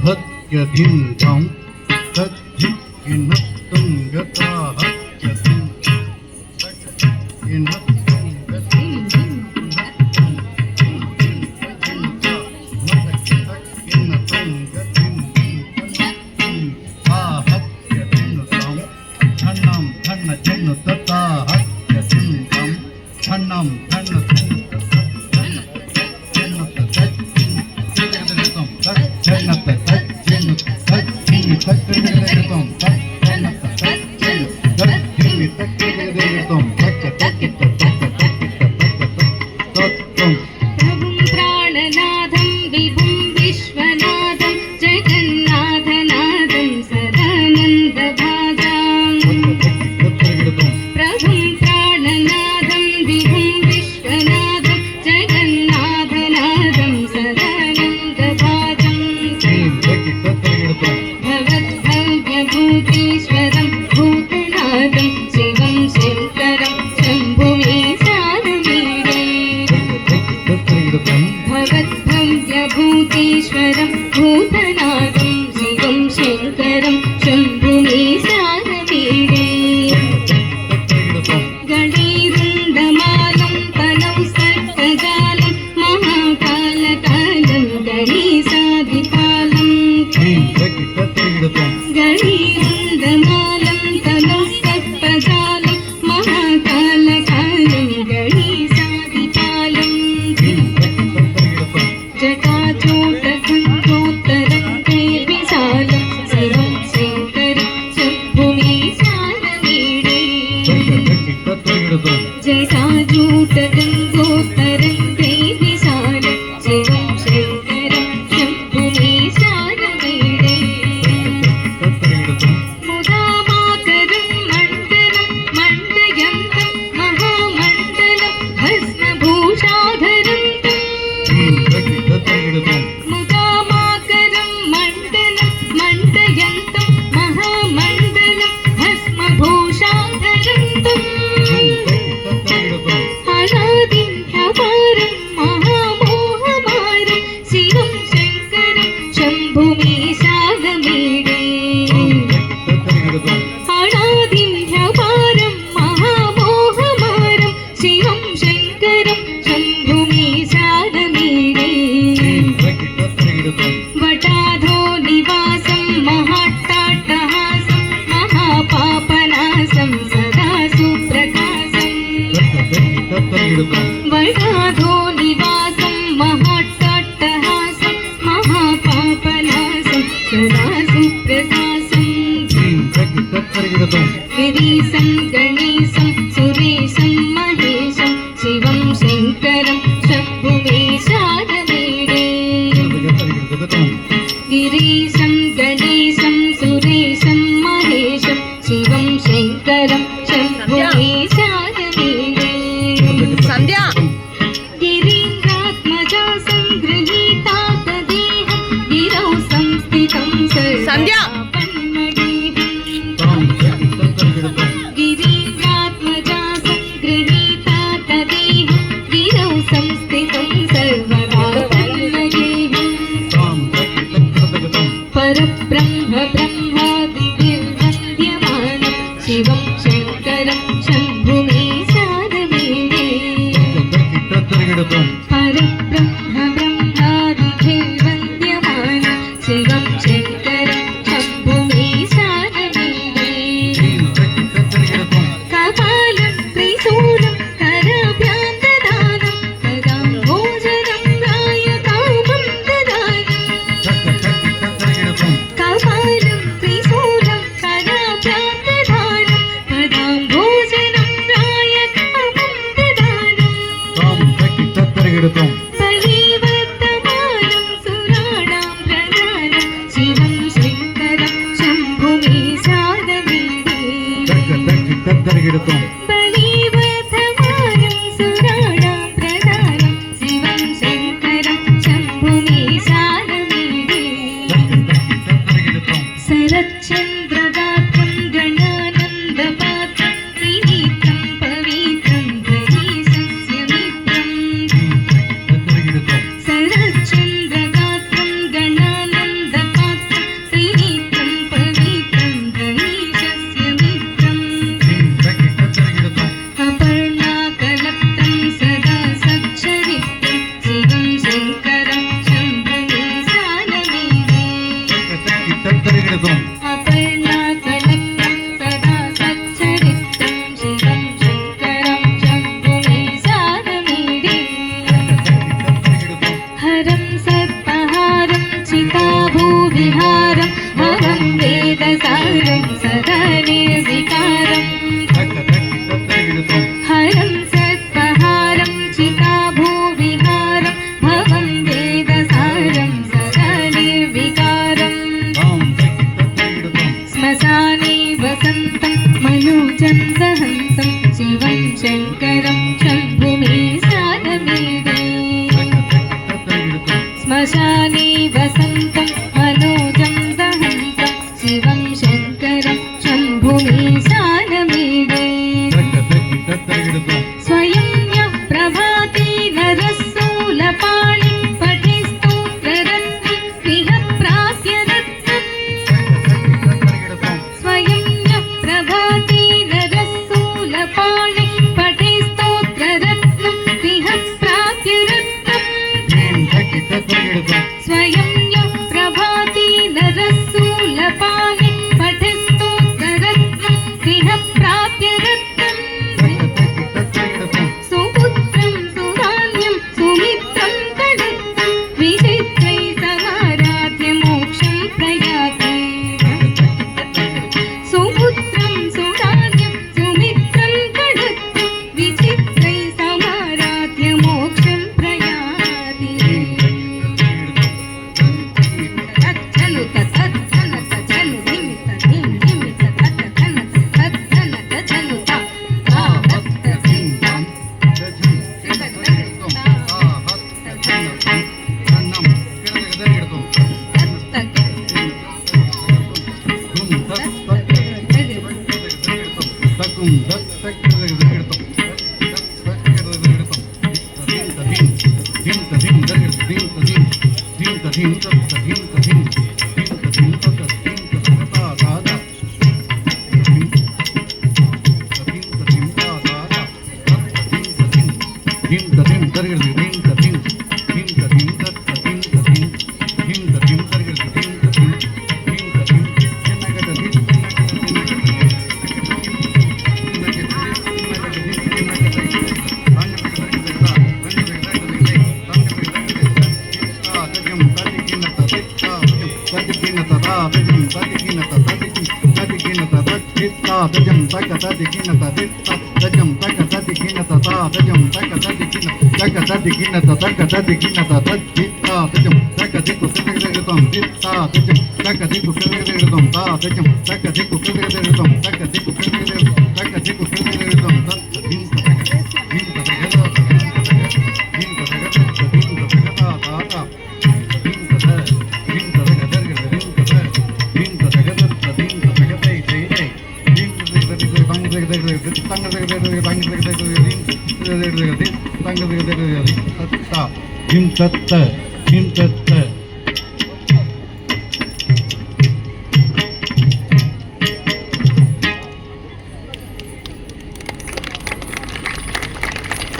हत्यधिन्धं भूतेश्वरं भूतनाथं शिवं शङ्करं शम्भुमीशानवीरे गणैरुण्डमालं तनौ सर्पजालं महाकालकालं गणेशादिपालं गणैरुण्डमालं तनौ सर्पजालं महाकालकालं गणेशादिपालं जटाजूटगङ्गोत्तरं देविशालं शिवं शङ्करं शम्भुमीशानवीरे मुदामाकरं मण्डलं मण्डयन्तं महामण्डलं भस्मभूषाधरन्तं मुदामाकरं मण्डलं मण्डयन्तं महामण्डलं भस्मभूषाधरन्तम् अनादिन्यपारं महामोहमारं शिवं शङ्करं शम्भुमीशानवीरे अनादिन्यपारं महामोहमारं शिवं शङ्करं शम्भुमीशानवीरे वटाधो निवासं महाट्टाट्टहासं महापापनासं सदा सुप्रकाशम् वटाधो निवासं महाट्टाट्टहासं महापापनासं सदा सुप्रकाशं गिरीशं गणेशं सुरेशं महेशं शिवं शङ्करं शम्भुमीशानवीरे गिरीशं गणेशं सुरेशं महेशं शिवं शङ्करं शम्भुमीशानवीरे संध्या गिरीन्द्रात्मजा संगृहीता तदेहं गिरौ संस्थितं संध्या गिरीन्द्रात्मजा संगृहीता तदेहं गिरौ संस्थितं सर्वदा हरं सर्पहारं चिताभूविहारं भवं वेदसारं सदा निर्विकारम् हरं सर्पहारं चिताभूविहारं भवं वेदसारं सदा निर्विकारम् श्मशाने वसन्तं मनोजं दहन्तं शिवं शङ्करं शम्भुमीशानमीडे श्मशाने वसन्तं मनोजं दहन्तं शिवं शङ्करं शम्भुमीशानमीडे स्वयं यः प्रभाते नरस्सूलपाणि पठे स्तोत्ररत्नं इह प्राप्य रत्नम् स्वयं यः प्रभाते नरस्सूलपाणि पठे स्तोत्ररत्नं इह प्राप्य रत्नम् स्वयं यः प्रभाते नरस्सूलपाणि पठे स्तोत्ररत्नं इह प्राप्य रत्नम् सुपुत्रं सुधान्यं सुमित्रं कणत्तं विचित्रै समाराध्य मोक्षं प्रयाति सुपुत्रं सुधान्यं सुमित्रं कणत्तं विचित्रै समाराध्य मोक्षं प्रयाति तच्छनु तच्छनु तच्छनु धिमित धिम धिमित तच्छनु तच्छनु तच्छनु ता Him tatta